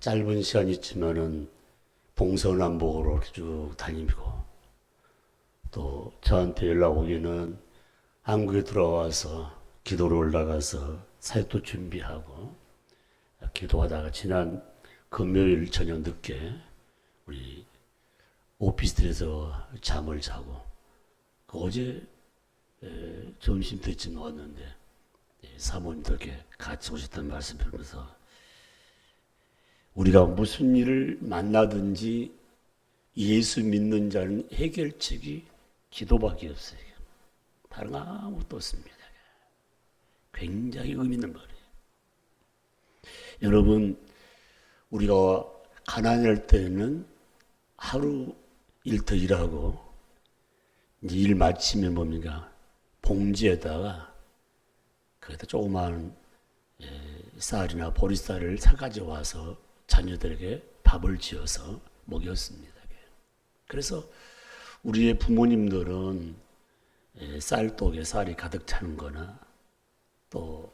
짧은 시간이 있지만은 동서남북으로 이렇게 쭉 다니고 또 저한테 연락 오기는 한국에 들어와서 기도로 올라가서 사역도 준비하고 기도하다가 지난 금요일 저녁 늦게 우리 오피스텔에서 잠을 자고 어제 점심 때쯤 왔는데 사모님들께 같이 오셨다는 말씀 들으면서 우리가 무슨 일을 만나든지 예수 믿는 자는 해결책이 기도밖에 없어요. 다른 아무것도 없습니다. 굉장히 의미 있는 말이에요. 여러분, 우리가 가난할 때는 하루 일터 일하고 이제 일 마치면 뭡니까? 봉지에다가 거기다 조그마한 쌀이나 보리쌀을 사가져 와서 자녀들에게 밥을 지어서 먹였습니다. 그래서 우리의 부모님들은 쌀독에 쌀이 가득 차는 거나 또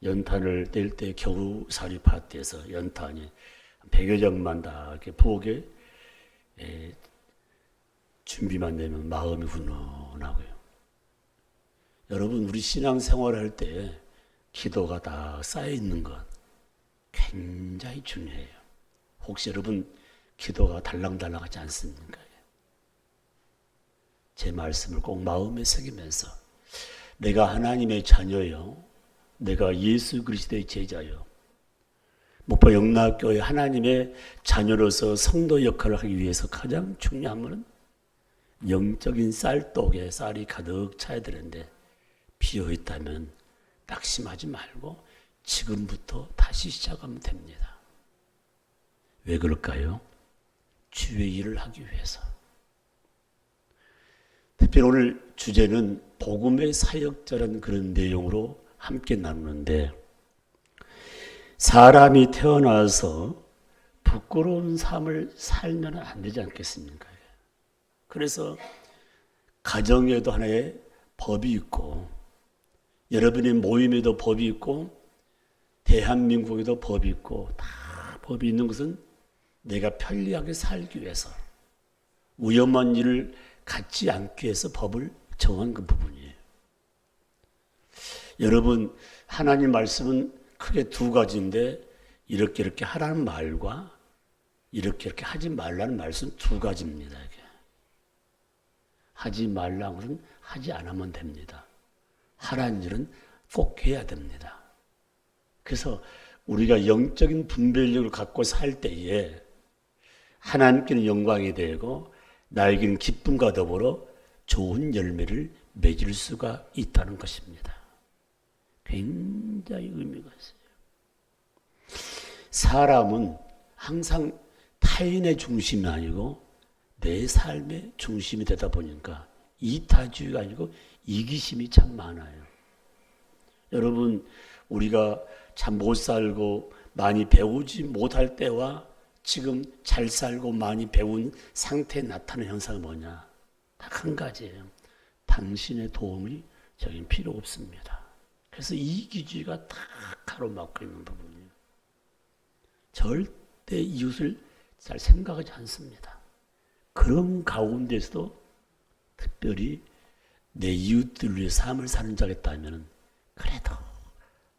연탄을 뗄 때 겨우살이 밭에서 연탄이 100여 장만 다 이렇게 부엌에 준비만 되면 마음이 훈훈하고요. 여러분, 우리 신앙생활 할 때 기도가 다 쌓여 있는 것 굉장히 중요해요. 혹시 여러분 기도가 달랑달랑하지 않습니까? 제 말씀을 꼭 마음에 새기면서 내가 하나님의 자녀요, 내가 예수 그리스도의 제자요, 목포 영락교회 하나님의 자녀로서 성도 역할을 하기 위해서 가장 중요한 것은 영적인 쌀독에 쌀이 가득 차야 되는데 비어 있다면 낙심하지 말고 지금부터 다시 시작하면 됩니다. 왜 그럴까요? 주의 일을 하기 위해서. 특별히 오늘 주제는 복음의 사역자라는 그런 내용으로 함께 나누는데, 사람이 태어나서 부끄러운 삶을 살면 안 되지 않겠습니까? 그래서 가정에도 하나의 법이 있고, 여러분의 모임에도 법이 있고, 대한민국에도 법이 있고, 다 법이 있는 것은 내가 편리하게 살기 위해서, 위험한 일을 갖지 않기 위해서 법을 정한 그 부분이에요. 여러분, 하나님 말씀은 크게 두 가지인데 이렇게 하라는 말과 이렇게 하지 말라는 말씀은 두 가지입니다. 이게. 하지 말라는 것은 하지 않으면 됩니다. 하라는 일은 꼭 해야 됩니다. 그래서 우리가 영적인 분별력을 갖고 살 때에 하나님께는 영광이 되고 나에게는 기쁨과 더불어 좋은 열매를 맺을 수가 있다는 것입니다. 굉장히 의미가 있어요. 사람은 항상 타인의 중심이 아니고 내 삶의 중심이 되다 보니까 이타주의가 아니고 이기심이 참 많아요. 여러분, 우리가 참 못 살고 많이 배우지 못할 때와 지금 잘 살고 많이 배운 상태에 나타나는 현상은 뭐냐? 딱 한 가지예요. 당신의 도움이 저긴 필요 없습니다. 그래서 이기주의가 딱 가로막고 있는 부분이에요. 절대 이웃을 잘 생각하지 않습니다. 그런 가운데서도 특별히 내 이웃들 위해 삶을 사는 자겠다면 그래도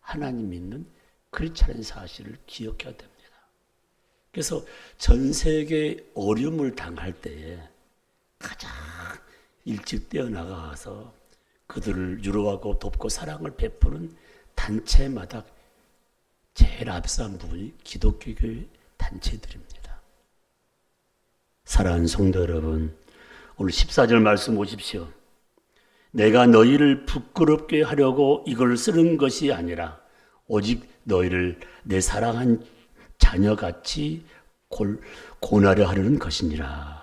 하나님 믿는 크리스찬의 사실을 기억해야 됩니다. 그래서 전 세계 어려움을 당할 때에 가장 일찍 뛰어나가서 그들을 위로하고 돕고 사랑을 베푸는 단체마다 제일 앞선 부분이 기독교 교회 단체들입니다. 사랑하는 성도 여러분, 오늘 14절 말씀 보십시오. 내가 너희를 부끄럽게 하려고 이걸 쓰는 것이 아니라 오직 너희를 내 사랑한 자녀같이 고나려 하려는 것이니라.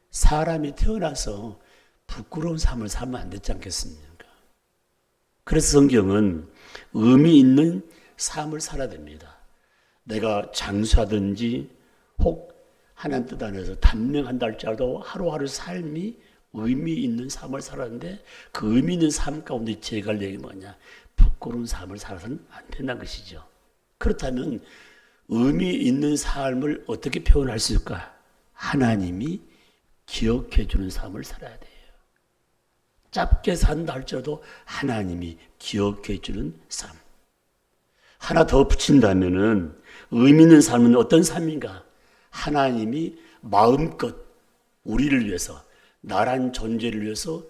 사람이 태어나서 부끄러운 삶을 살면 안 되지 않겠습니까? 그래서 성경은 의미 있는 삶을 살아야 됩니다. 내가 장수하든지 혹 하나님 뜻 안에서 단명한다 할지라도 하루하루 삶이 의미 있는 삶을 살았는데 그 의미 있는 삶 가운데 제가 할 얘기 뭐냐? 부끄러운 삶을 살아서는 안 된다는 것이죠. 그렇다면 의미 있는 삶을 어떻게 표현할 수 있을까? 하나님이 기억해 주는 삶을 살아야 돼요. 짧게 산다 할지라도 하나님이 기억해 주는 삶. 하나 더 붙인다면은 의미 있는 삶은 어떤 삶인가? 하나님이 마음껏 우리를 위해서, 나란 존재를 위해서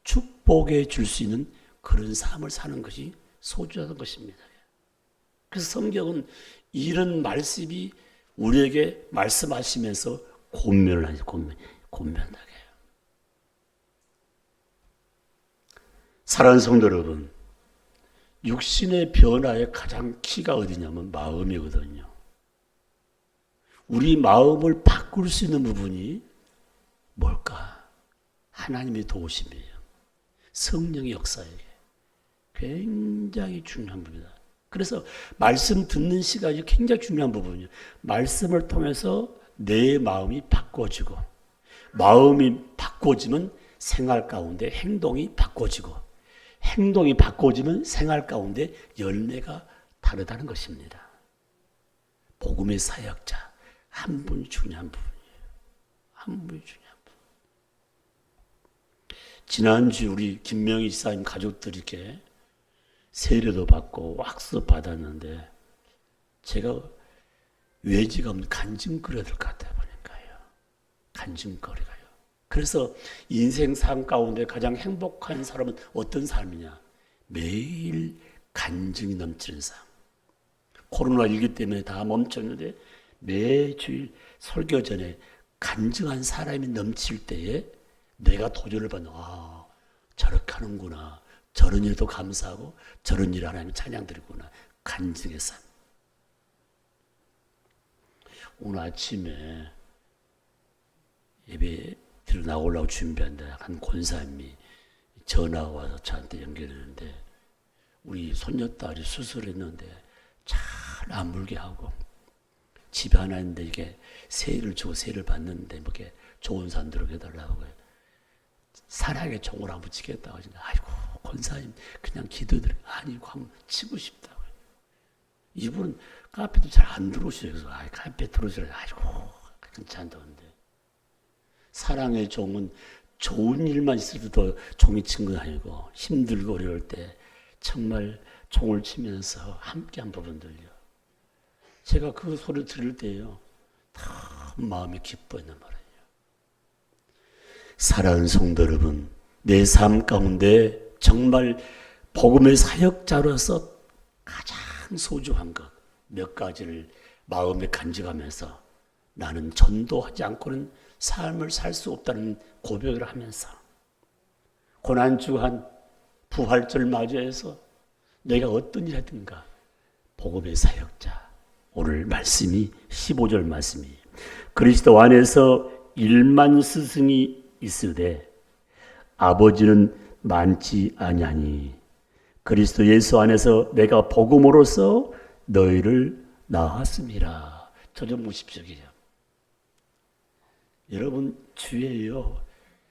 축복해 줄 수 있는 그런 삶을 사는 것이 소중한 것입니다. 그래서 성경은 이런 말씀이 우리에게 말씀하시면서 권면을 하죠. 권면하게 해요. 사랑하는 성도 여러분, 육신의 변화의 가장 키가 어디냐면 마음이거든요. 우리 마음을 바꿀 수 있는 부분이 뭘까? 하나님의 도우심이에요. 성령의 역사예요. 굉장히 중요한 부분이다. 그래서 말씀 듣는 시간이 굉장히 중요한 부분이에요. 말씀을 통해서 내 마음이 바꿔지고, 마음이 바꿔지면 생활 가운데 행동이 바꿔지고, 행동이 바꿔지면 생활 가운데 열매가 다르다는 것입니다. 복음의 사역자 한 분이 중요한 부분이에요. 한 분이 중요한 부분. 지난주 우리 김명희 지사님 가족들에게 세례도 받고 왁스도 받았는데 제가 외지가 없는 간증거리가 될 것 같아 보니까요. 간증거리가요. 그래서 인생 삶 가운데 가장 행복한 사람은 어떤 삶이냐? 매일 간증이 넘치는 삶. 코로나19 때문에 다 멈췄는데 매주일 설교 전에 간증한 사람이 넘칠 때에 내가 도전을 받는, 저렇게 하는구나. 저런 일도 감사하고 저런 일 하나님 찬양 드리구나. 간증의 삶. 오늘 아침에 예배 들어 나오려고 준비한다 한 권사님이 전화가 와서 저한테 연결했는데 우리 손녀딸이 수술했는데 잘 안 물게 하고 집에 하나 있는데 이게 세일을 주고 세일을 받는데 뭐 이렇게 좋은 산 들어게 해달라고 사랑의 종을 한번 치겠다고 하시는데 아이고 권사님 그냥 기도드려 아니고 한번 치고 싶다고. 이분은 카페도 잘 안 들어오셔서 카페 들어오시라 아이고 괜찮다는데 사랑의 종은 좋은 일만 있을 때도 종이 친 건 아니고 힘들고 어려울 때 정말 종을 치면서 함께한 부분들요. 제가 그 소리를 들을 때요 다 마음이 기뻐했단 말이에요. 사랑하는 성도 여러분, 내 삶 가운데 정말 복음의 사역자로서 가장 소중한 것 몇 가지를 마음에 간직하면서 나는 전도하지 않고는 삶을 살 수 없다는 고백을 하면서 고난주간 부활절 맞이해서 내가 어떤 일 하든가 복음의 사역자. 오늘 말씀이 15절 말씀이에요. 그리스도 안에서 1만 스승이 있으되 아버지는 많지 아니하니 그리스도 예수 안에서 내가 복음으로써 너희를 낳았습니다. 저 좀 보십시오. 여러분 주위에요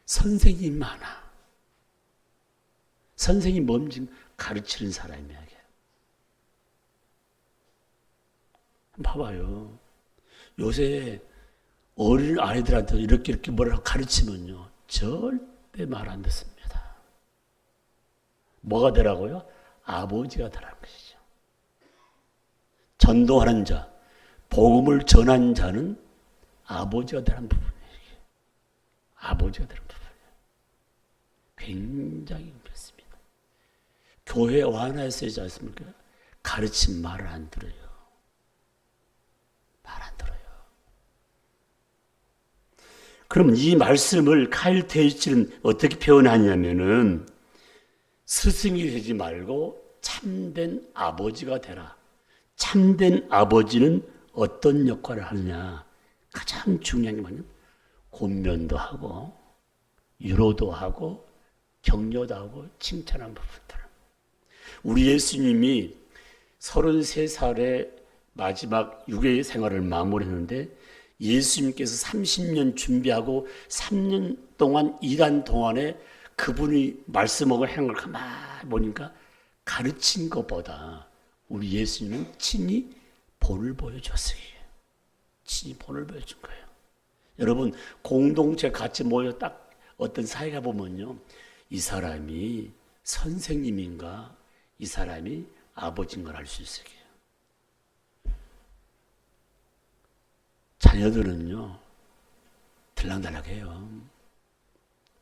선생님 많아. 선생님 뭔지 가르치는 사람이야. 봐봐요. 요새 어린 아이들한테 이렇게 뭐라고 가르치면요 절대 말 안 듣습니다. 뭐가 되라고요? 아버지가 되라는 것이죠. 전도하는 자, 복음을 전한 자는 아버지가 되라는 부분이에요. 아버지가 되는 부분이에요. 굉장히 그렇습니다. 교회 완화에서 있지 않습니까? 가르친 말을 안 들어요. 말 안 들어요. 그럼 이 말씀을 카일 테이치는 어떻게 표현하냐면은 스승이 되지 말고 참된 아버지가 되라. 참된 아버지는 어떤 역할을 하느냐. 가장 중요한 게 뭐냐면 권면도 하고 위로도 하고 격려도 하고 칭찬한 부분들. 우리 예수님이 33살에 마지막 육의 생활을 마무리했는데 예수님께서 30년 준비하고 3년 동안 일한 동안에 그분이 말씀하고 행을 가만히 보니까 가르친 것보다 우리 예수님은 친히 본을 보여줬어요. 친히 본을 보여준 거예요. 여러분, 공동체 같이 모여 딱 어떤 사회가 보면요, 이 사람이 선생님인가 이 사람이 아버지인 걸 알 수 있어요. 자녀들은요 들락날락해요.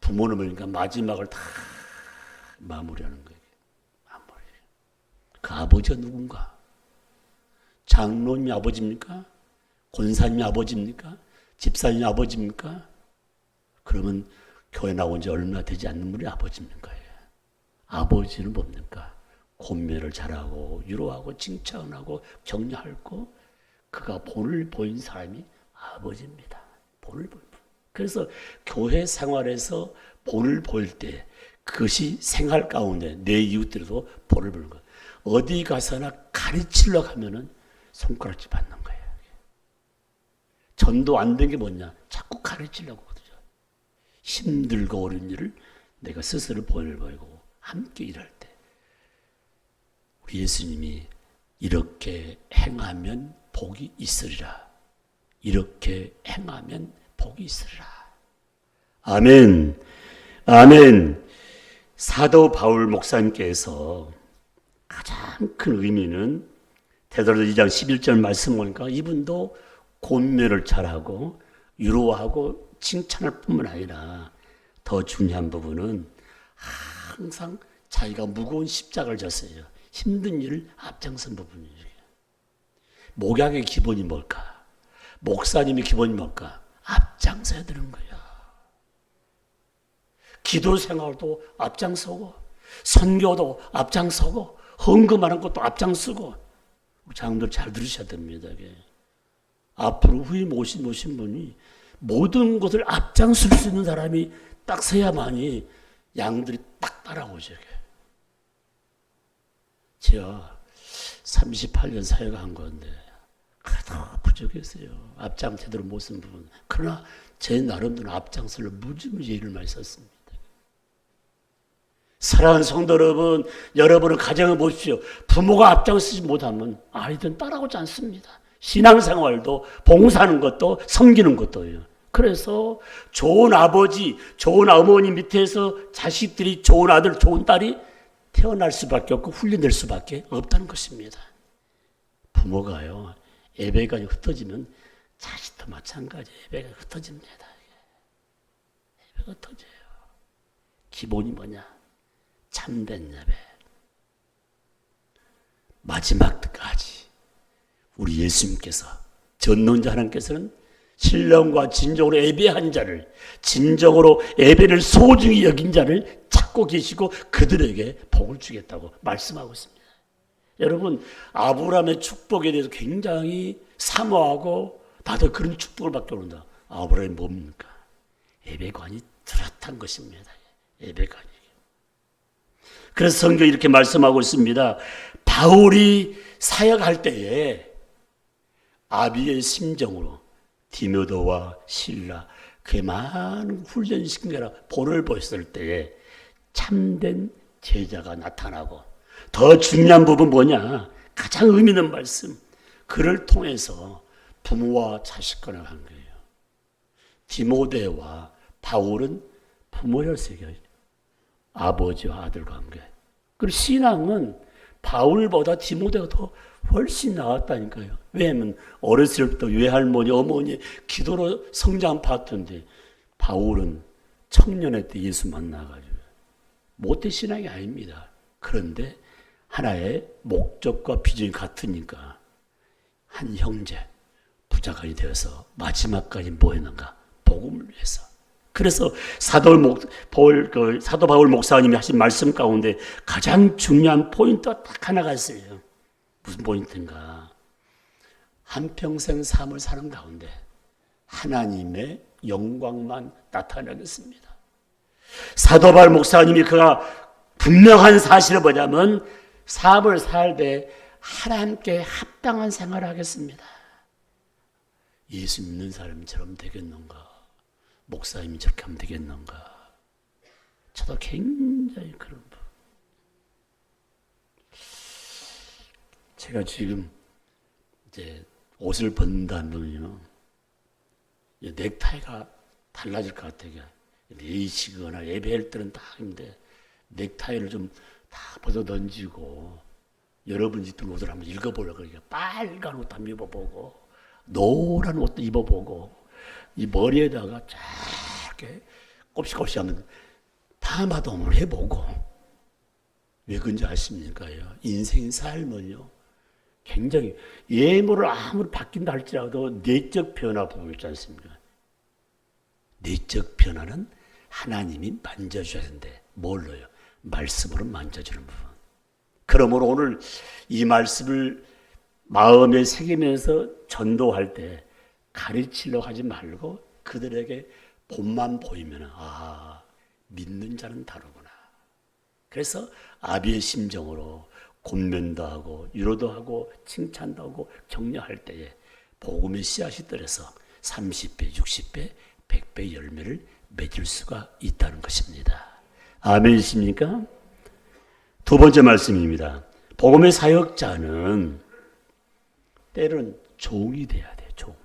부모는 보니까 마지막을 다 마무리하는 거예요. 그 아버지가 누군가? 장로님이 아버지입니까? 권사님이 아버지입니까? 집사님이 아버지입니까? 그러면 교회 나온 지 얼마 되지 않는 분이 아버지입니까? 아버지는 뭡니까? 권면을 잘하고 위로하고 칭찬하고 격려하고 그가 본을 보인 사람이 아버지입니다. 본을 보인 분. 그래서 교회 생활에서 본을 보일 때 그것이 생활 가운데 내 이웃들도 본을 보는 거예요. 어디 가서나 가르치려고 하면은 손가락질 받는 거예요. 전도 안 된 게 뭐냐? 자꾸 가르치려고 하거든요. 힘들고 어려운 일을 내가 스스로 본을 보이고 함께 일할 때 우리 예수님이 이렇게 행하면 복이 있으리라. 이렇게 행하면 복이 있으리라. 아멘. 아멘. 사도 바울 목사님께서 가장 큰 의미는 베드로서 2장 11절 말씀 보니까 이분도 권면을 잘하고 위로하고 칭찬할 뿐만 아니라 더 중요한 부분은 항상 자기가 무거운 십자가를 졌어요. 힘든 일을 앞장선 부분이에요. 목양의 기본이 뭘까? 목사님의 기본이 뭘까? 앞장서야 되는 거야. 기도 생활도 앞장서고 선교도 앞장서고 헌금하는 것도 앞장서고 장로들 잘 들으셔야 됩니다. 앞으로 후에 모신 분이 모든 것을 앞장설 수 있는 사람이 딱 서야만이 양들이 딱 따라오죠. 제가 38년 사회가 한 건데 그래도 부족했어요. 앞장 제대로 못 쓴 부분. 그러나 제 나름대로 앞장설로 무지무지 일을 많이 썼습니다. 사랑하는 성도 여러분, 여러분의 가정을 보십시오. 부모가 앞장서지 못하면 아이들은 따라오지 않습니다. 신앙생활도 봉사하는 것도 섬기는 것도요. 그래서 좋은 아버지, 좋은 어머니 밑에서 자식들이 좋은 아들, 좋은 딸이 태어날 수밖에 없고 훈련될 수밖에 없다는 것입니다. 부모가요, 예배관이 흩어지면 자식도 마찬가지예요. 예배가 흩어집니다. 예배가 흩어져요. 기본이 뭐냐? 참된 예배. 마지막까지 우리 예수님께서 전능자 하나님께서는 신령과 진정으로 예배한 자를, 진정으로 예배를 소중히 여긴 자를 찾고 계시고 그들에게 복을 주겠다고 말씀하고 있습니다. 여러분, 아브라함의 축복에 대해서 굉장히 사모하고 나도 그런 축복을 받게 오른다. 아브라함이 뭡니까? 예배관이 뚜렷한 것입니다. 예배관이. 그래서 성경이 이렇게 말씀하고 있습니다. 바울이 사역할 때에 아비의 심정으로 디모데와 실라 그의 많은 훈련시킨 거라 본을 보였을 때에 참된 제자가 나타나고 더 중요한 부분 뭐냐? 가장 의미 있는 말씀. 그를 통해서 부모와 자식 간을 한 거예요. 디모데와 바울은 부모였어요. 아버지와 아들 관계. 그리고 신앙은 바울보다 디모데가 더 훨씬 나았다니까요. 왜냐하면 어렸을 때부터 외할머니, 어머니 기도로 성장 파트인데 바울은 청년회 때 예수 만나가지고 모태 신앙이 아닙니다. 그런데 하나의 목적과 비전이 같으니까 한 형제, 부자간이 되어서 마지막까지 뭐 했는가? 복음을 위해서. 그래서 사도 바울 목사님이 하신 말씀 가운데 가장 중요한 포인트가 딱 하나가 있어요. 무슨 포인트인가? 한평생 삶을 사는 가운데 하나님의 영광만 나타나겠습니다. 사도 바울 목사님이 그가 분명한 사실을 뭐냐면 삶을 살 때 하나님께 합당한 생활을 하겠습니다. 예수 믿는 사람처럼 되겠는가? 목사님이 저렇게 하면 되겠는가? 저도 굉장히 그런 분. 제가 지금 이제 옷을 벗는다면요, 넥타이가 달라질 것 같아요. 레이시거나 예배할 때는 다 힘든데 넥타이를 좀 다 벗어 던지고 여러분 입던 옷을 한번 읽어보려고 그러니까 빨간 옷도 한번 입어보고 노란 옷도 입어보고 이 머리에다가 짧게 곱시곱시 한번 파마도 해보고 왜 그런지 아십니까요? 인생 삶은요 굉장히 외모를 아무리 바뀐다 할지라도 내적 변화 부분 있지 않습니까? 내적 변화는 하나님이 만져줘야 되는데 뭘로요? 말씀으로 만져주는 부분. 그러므로 오늘 이 말씀을 마음에 새기면서 전도할 때 가르치려고 하지 말고 그들에게 본만 보이면 아 믿는 자는 다르구나. 그래서 아비의 심정으로 권면도 하고 위로도 하고 칭찬도 하고 격려할 때에 복음의 씨앗이 떨어서 30배, 60배, 100배 열매를 맺을 수가 있다는 것입니다. 아멘이십니까? 두 번째 말씀입니다. 복음의 사역자는 때로는 종이 돼야 돼요. 종.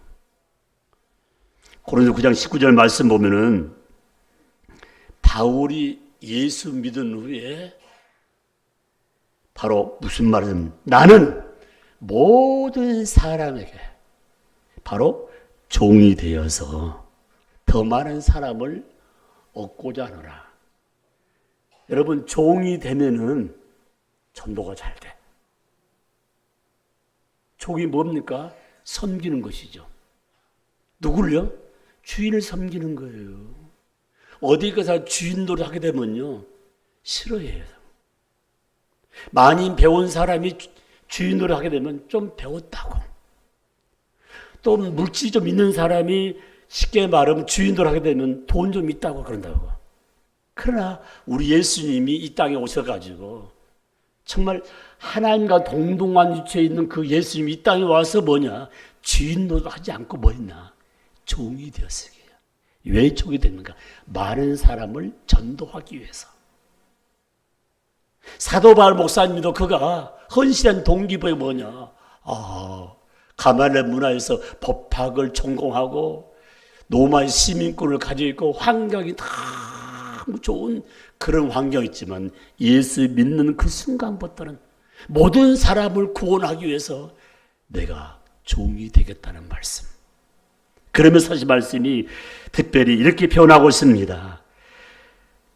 고린도 9장 19절 말씀 보면은 바울이 예수 믿은 후에 바로 무슨 말이냐면 나는 모든 사람에게 바로 종이 되어서 더 많은 사람을 얻고자 하노라. 여러분 종이 되면은 전도가 잘 돼. 종이 뭡니까? 섬기는 것이죠. 누구를요? 주인을 섬기는 거예요. 어디 가서 주인 노릇 하게 되면요 싫어해요. 많이 배운 사람이 주인 노릇 하게 되면 좀 배웠다고. 또 물질이 좀 있는 사람이 쉽게 말하면 주인 노릇 하게 되면 돈 좀 있다고 그런다고. 그러나 우리 예수님이 이 땅에 오셔가지고 정말 하나님과 동등한 위치에 있는 그 예수님이 이 땅에 와서 뭐냐? 주인 노릇 하지 않고 뭐 했나? 종이 되었어요. 왜 종이 됩니까? 많은 사람을 전도하기 위해서. 사도 바울 목사님도 그가 헌신한 동기부여 뭐냐? 가말레 문화에서 법학을 전공하고 로마의 시민권을 가지고 있고 환경이 너무 좋은 그런 환경이지만 예수 믿는 그 순간부터는 모든 사람을 구원하기 위해서 내가 종이 되겠다는 말씀. 그러면서 이 말씀이 특별히 이렇게 표현하고 있습니다.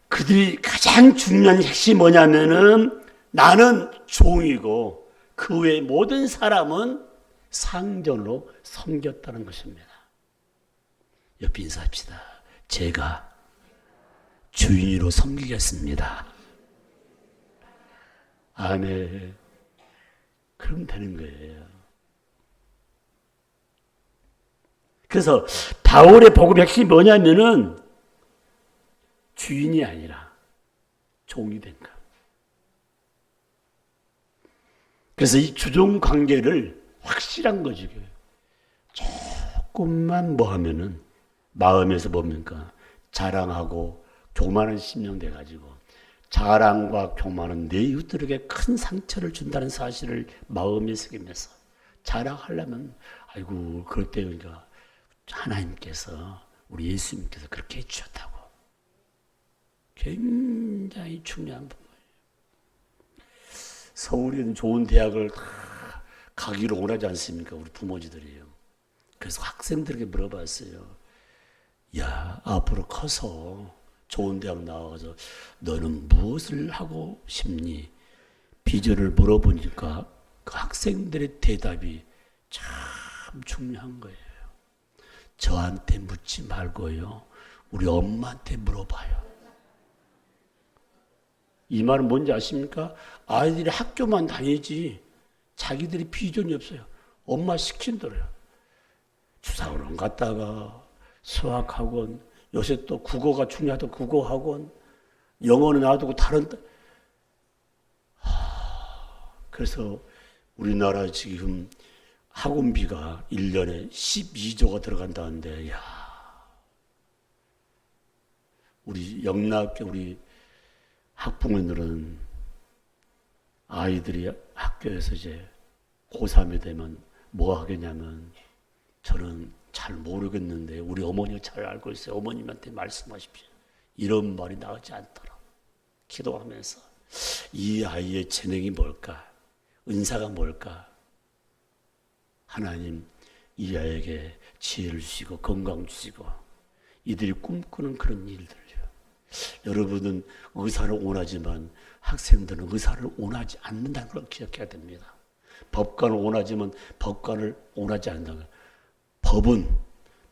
그들이 가장 중요한 핵심이 뭐냐면은 나는 종이고 그 외의 모든 사람은 상전으로 섬겼다는 것입니다. 옆에 인사합시다. 제가 주인으로 섬기겠습니다. 아멘. 그럼 되는 거예요. 그래서 바울의 복음의 핵심이 뭐냐면은 주인이 아니라 종이 된 것. 그래서 이 주종 관계를 확실한 거지. 조금만 뭐 하면은 마음에서 뭡니까? 자랑하고 교만한 심령 돼가지고 자랑과 교만은 내 이웃들에게 큰 상처를 준다는 사실을 마음에 새기면서 자랑하려면 아이고 그럴 때 그러니까 하나님께서 우리 예수님께서 그렇게 해주셨다고. 굉장히 중요한 부분이에요. 서울에 좋은 대학을 가기를 원하지 않습니까? 우리 부모님들이요. 그래서 학생들에게 물어봤어요. 야, 앞으로 커서 좋은 대학 나와서 너는 무엇을 하고 싶니? 비전을 물어보니까 그 학생들의 대답이 참 중요한 거예요. 저한테 묻지 말고요. 우리 엄마한테 물어봐요. 이 말은 뭔지 아십니까? 아이들이 학교만 다니지 자기들이 비전이 없어요. 엄마 시킨 대로요. 주사학원 갔다가 수학학원, 요새 또 국어가 중요하다 국어학원, 영어는 놔두고 다른 그래서 우리나라 지금 학원비가 1년에 12조가 들어간다는데 야 우리 영락교 우리 학부모들은 아이들이 학교에서 이제 고3이 되면 뭐 하겠냐면 저는 잘 모르겠는데 우리 어머니가 잘 알고 있어요. 어머님한테 말씀하십시오. 이런 말이 나오지 않도록 기도하면서 이 아이의 재능이 뭘까? 은사가 뭘까? 하나님 이 아이에게 지혜를 주시고 건강 주시고 이들이 꿈꾸는 그런 일들요. 여러분은 의사를 원하지만 학생들은 의사를 원하지 않는다는 걸 기억해야 됩니다. 법관을 원하지만 법관을 원하지 않는다는 걸. 법은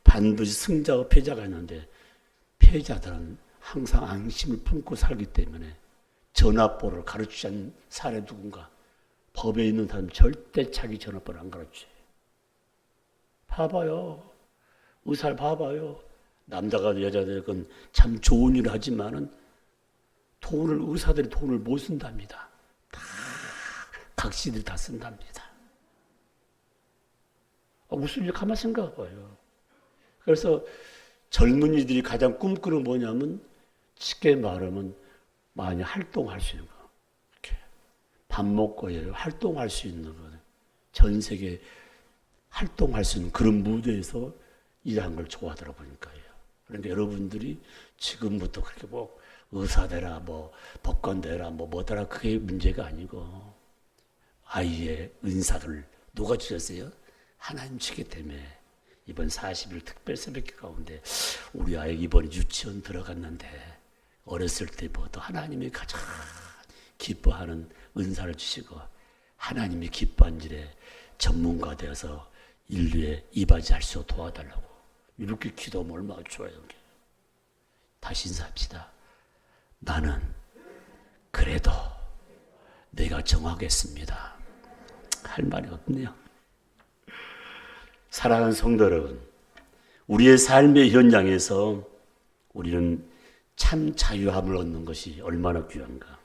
반드시 승자와 패자가 있는데 패자들은 항상 안심을 품고 살기 때문에 전화번호를 가르치지 않는 사례 누군가. 법에 있는 사람 절대 자기 전화번호 안 가르쳐요. 봐봐요. 의사를 봐봐요. 남자가 여자들은 참 좋은 일을 하지만은 의사들이 돈을 못 쓴답니다. 다 각시들이 다 쓴답니다. 무슨 일 가만 생각해 봐요. 그래서 젊은이들이 가장 꿈꾸는 뭐냐면 쉽게 말하면 많이 활동할 수 있는 거. 이렇게 밥 먹고 활동할 수 있는 거. 전 세계 활동할 수 있는 그런 무대에서 일하는 걸 좋아하더라 보니까요. 그런데 여러분들이 지금부터 그렇게 뭐 의사 되라, 뭐 법관 되라, 뭐더라 그게 문제가 아니고 아이의 은사를 누가 주셨어요? 하나님 주기 때문에 이번 40일 특별 새벽기 가운데 우리 아이 이번에 유치원 들어갔는데 어렸을 때부터 하나님이 가장 기뻐하는 은사를 주시고 하나님이 기뻐한 일에 전문가 되어서 인류에 이바지할 수 있도록 도와달라고 이렇게 기도하면 얼마나 좋아요. 다시 인사합시다. 나는 그래도 내가 정하겠습니다. 할 말이 없네요. 사랑하는 성도 여러분, 우리의 삶의 현장에서 우리는 참 자유함을 얻는 것이 얼마나 귀한가.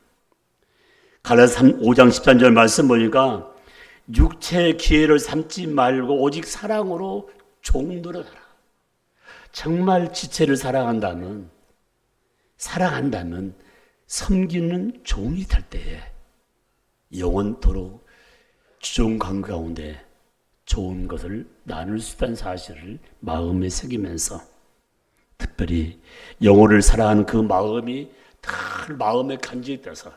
갈라디아서 5장 13절 말씀 보니까 육체의 기회를 삼지 말고 오직 사랑으로 종들을 하라. 정말 지체를 사랑한다면 섬기는 종이 될 때에 영원토록 주종 관계 가운데 좋은 것을 나눌 수 있다는 사실을 마음에 새기면서 특별히 영혼을 사랑하는 그 마음이 다 마음에 간직돼서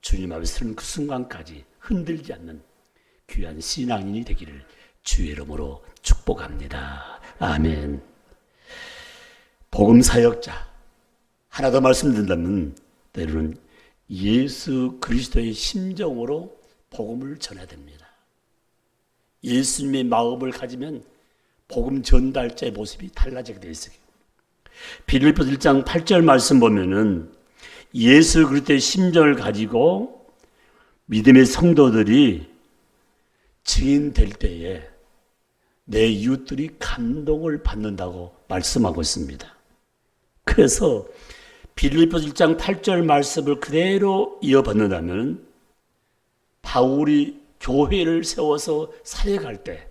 주님 앞에 서는 그 순간까지 흔들지 않는 귀한 신앙인이 되기를 주의 이름으로 축복합니다. 아멘. 복음 사역자 하나 더 말씀드린다면 때로는 예수 그리스도의 심정으로 복음을 전해야 됩니다. 예수님의 마음을 가지면 복음 전달자의 모습이 달라지게 되어 있어요. 빌립보서 1장 8절 말씀 보면은 예수 그리스도의 심정을 가지고 믿음의 성도들이 증인될 때에 내 이웃들이 감동을 받는다고 말씀하고 있습니다. 그래서 빌립보서 1장 8절 말씀을 그대로 이어받는다면 바울이 교회를 세워서 사역할 때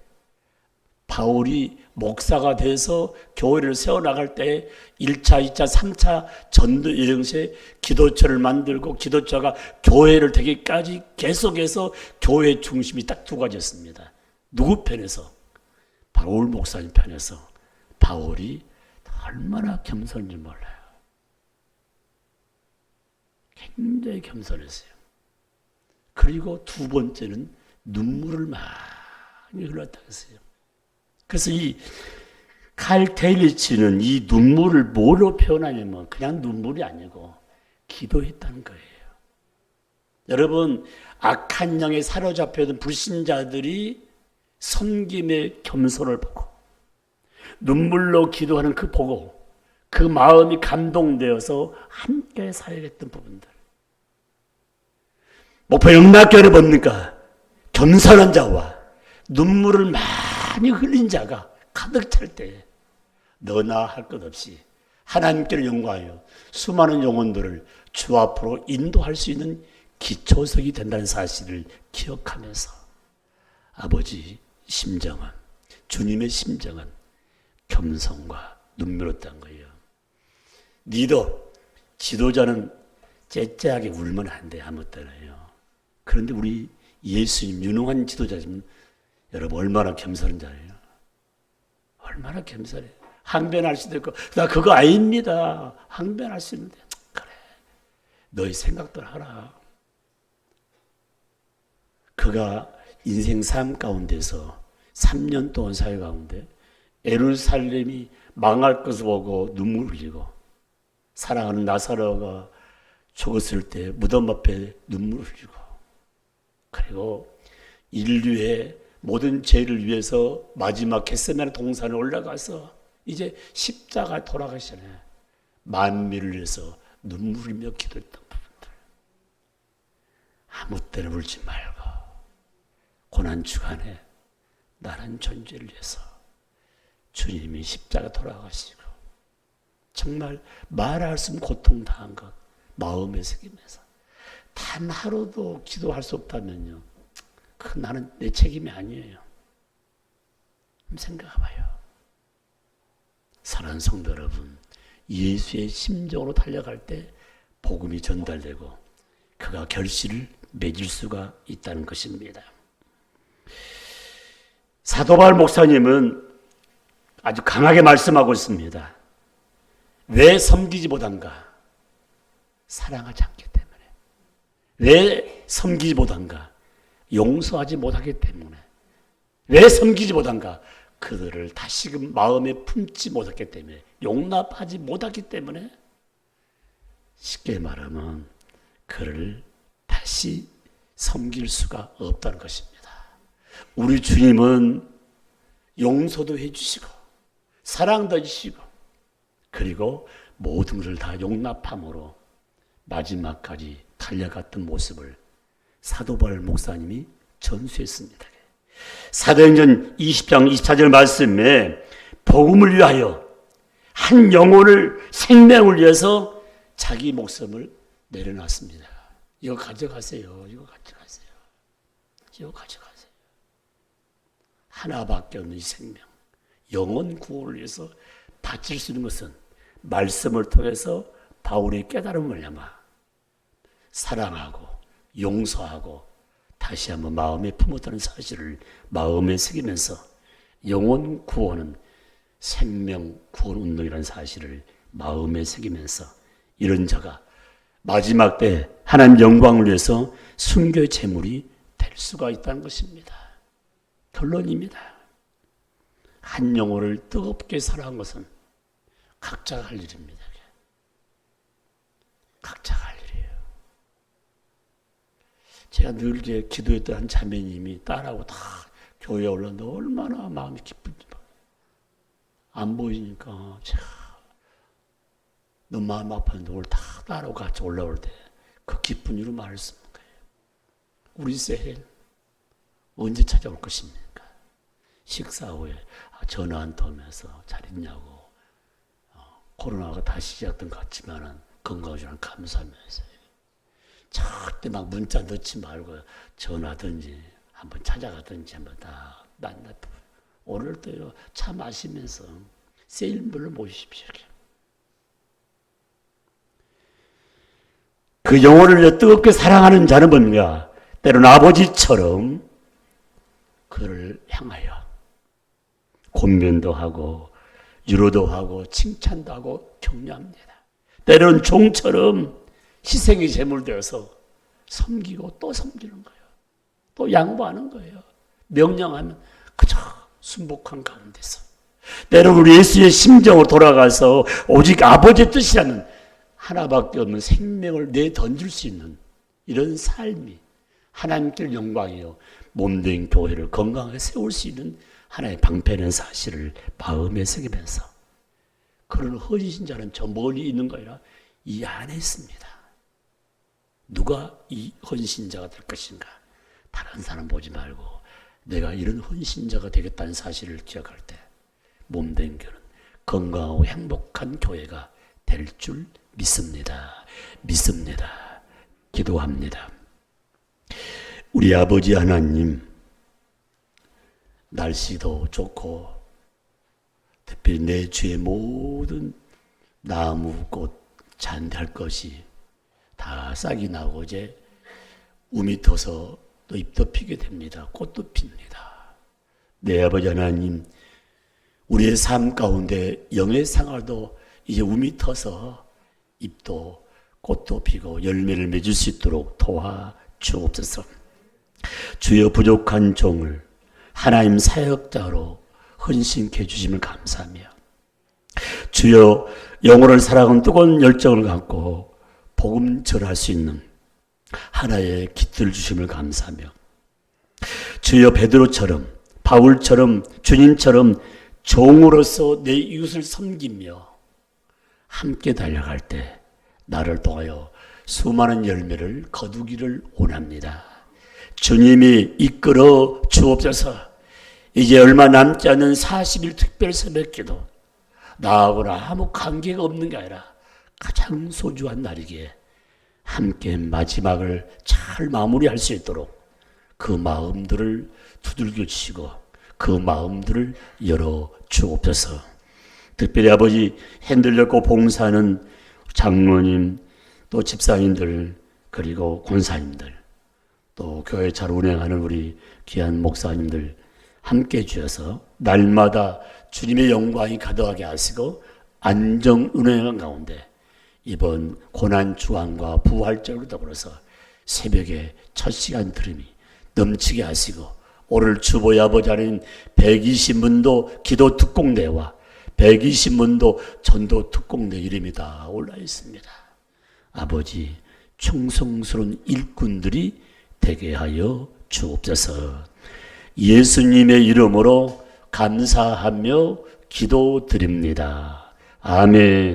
바울이 목사가 돼서 교회를 세워나갈 때 1차, 2차, 3차 전도 여정시에 기도처를 만들고 기도처가 교회를 되기까지 계속해서 교회 중심이 딱 두 가지였습니다. 누구 편에서? 바울 목사님 편에서. 바울이 얼마나 겸손인지 몰라요. 굉장히 겸손했어요. 그리고 두 번째는 눈물을 많이 흘렸다고 했어요. 그래서 이 칼 데일리치는 이 눈물을 뭐로 표현하냐면 그냥 눈물이 아니고 기도했다는 거예요. 여러분, 악한 영에 사로잡혀있는 불신자들이 섬김의 겸손을 보고 눈물로 기도하는 그 보고 그 마음이 감동되어서 함께 사역했던 부분들. 목포 영락교회를 봅니까? 겸손한 자와 눈물을 많이 흘린 자가 가득 찰 때에 너나 할 것 없이 하나님께를 영광하여 수많은 영혼들을 주 앞으로 인도할 수 있는 기초석이 된다는 사실을 기억하면서 아버지 심정은, 주님의 심정은 겸손과 눈물이었다는 거예요. 리더, 지도자는 째째하게 울면 안 돼, 아무 때나요. 그런데 우리 예수님, 유능한 지도자님, 여러분 얼마나 겸손한 자예요. 얼마나 겸손해. 항변할 수도 있고 나 그거 아닙니다. 항변할 수 있는데 그래 너희 생각들 하라. 그가 인생 삶 가운데서 3년 동안 사회 가운데 예루살렘이 망할 것을 보고 눈물 흘리고 사랑하는 나사로가 죽었을 때 무덤 앞에 눈물 흘리고 그리고 인류의 모든 죄를 위해서 마지막 겟세마네 동산에 올라가서 이제 십자가 돌아가시네. 만민을 위해서 눈물 흘리며 기도했던 부분들. 아무 때나 울지 말고 고난 주간에 나란 존재를 위해서 주님이 십자가 돌아가시고 정말 말할 수 없는 고통당한 것 마음에 새기면서 단 하루도 기도할 수 없다면요. 그 나는 내 책임이 아니에요. 한번 생각해봐요. 사랑하는 성도 여러분, 예수의 심정으로 달려갈 때 복음이 전달되고 그가 결실을 맺을 수가 있다는 것입니다. 사도 바울 목사님은 아주 강하게 말씀하고 있습니다. 왜 섬기지 못한가? 사랑하지 않기 때문에. 왜 섬기지 못한가? 용서하지 못하기 때문에. 왜 섬기지 못한가? 그들을 다시금 마음에 품지 못했기 때문에. 용납하지 못하기 때문에. 쉽게 말하면 그를 다시 섬길 수가 없다는 것입니다. 우리 주님은 용서도 해주시고 사랑도 해주시고 그리고 모든 것을 다 용납함으로 마지막까지 달려갔던 모습을 사도 바울 목사님이 전수했습니다. 사도행전 20장 24절 말씀에 복음을 위하여 한 영혼을 생명을 위해서 자기 목숨을 내려놨습니다. 이거 가져가세요. 이거 가져가세요. 이거 가져가세요. 하나밖에 없는 이 생명, 영혼 구원을 위해서 바칠 수 있는 것은 말씀을 통해서 바울의 깨달음을 말미암아 사랑하고 용서하고 다시 한번 마음에 품었다는 사실을 마음에 새기면서 영혼 구원은 생명 구원 운동이라는 사실을 마음에 새기면서 이런 자가 마지막 때 하나님 영광을 위해서 순교의 제물이 될 수가 있다는 것입니다. 결론입니다. 한 영혼을 뜨겁게 사랑한 것은 각자가 할 일입니다. 각자가 할 일이에요. 제가 늘 기도했던 한 자매님이 딸하고 다 교회에 올랐는데 얼마나 마음이 기쁜지 안 보이니까 참 너무 마음 아팠는데 오늘 다 딸하고 같이 올라올 때 그 기쁜 이유로 말을 쓰는 거예요. 우리 세헬 언제 찾아올 것입니까? 식사 후에 전화 한 통 오면서 잘 있냐고 코로나가 다시 시작된 것 같지만은 건강해주는 감사하면서 절대 막 문자 넣지 말고 전화든지 한번 찾아가든지 한번 다 만났다. 오늘도요 차 마시면서 세일별로 모이십시오. 그 영혼을 뜨겁게 사랑하는 자는 뭡니까? 때로는 아버지처럼 그를 향하여 권면도 하고 위로도 하고 칭찬도 하고 격려합니다. 때로는 종처럼 희생의 제물되어서 섬기고 또 섬기는 거예요. 또 양보하는 거예요. 명령하면 그저 순복한 가운데서. 때로는 우리 예수의 심정으로 돌아가서 오직 아버지의 뜻이라는 하나밖에 없는 생명을 내던질 수 있는 이런 삶이 하나님께 영광이요 몸된 교회를 건강하게 세울 수 있는 하나의 방편의 사실을 마음에 새기면서 그런 헌신자는 저 멀리 있는 거 아니라 이 안에 있습니다. 누가 이 헌신자가 될 것인가? 다른 사람 보지 말고 내가 이런 헌신자가 되겠다는 사실을 기억할 때 몸된 교회는 건강하고 행복한 교회가 될 줄 믿습니다. 믿습니다. 기도합니다. 우리 아버지 하나님, 날씨도 좋고 특별히 내 주의 모든 나무, 꽃, 잔디할 것이 다 싹이 나고 이제 움이 터서 또 잎도 피게 됩니다. 꽃도 핍니다. 내 아버지 하나님, 우리의 삶 가운데 영의 생활도 이제 움이 터서 잎도 꽃도 피고 열매를 맺을 수 있도록 도와주옵소서. 주여, 부족한 종을 하나님 사역자로 헌신케 해주심을 감사하며, 주여, 영혼을 사랑하는 뜨거운 열정을 갖고 복음 전할 수 있는 하나의 깃들 주심을 감사하며, 주여, 베드로처럼 바울처럼 주님처럼 종으로서 내 이웃을 섬기며 함께 달려갈 때 나를 통하여 수많은 열매를 거두기를 원합니다. 주님이 이끌어 주옵소서. 이제 얼마 남지 않은 40일 특별 새벽기도, 나하고는 아무 관계가 없는 게 아니라 가장 소중한 날이기에 함께 마지막을 잘 마무리할 수 있도록 그 마음들을 두들겨 주시고 그 마음들을 열어 주옵소서. 특별히 아버지, 흔들렸고 봉사하는 장로님, 또 집사님들, 그리고 권사님들, 또 교회 잘 운행하는 우리 귀한 목사님들 함께 해주셔서 날마다 주님의 영광이 가득하게 하시고 안정 운행한 가운데 이번 고난주안과 부활절과 더불어서 새벽에 첫 시간 들음이 넘치게 하시고, 오늘 주보의 아버지 하나님 120문도 기도 특공대와 120문도 전도 특공대 이름이 다 올라 있습니다. 아버지, 충성스러운 일꾼들이 되게 하여 주옵소서. 예수님의 이름으로 감사하며 기도드립니다. 아멘.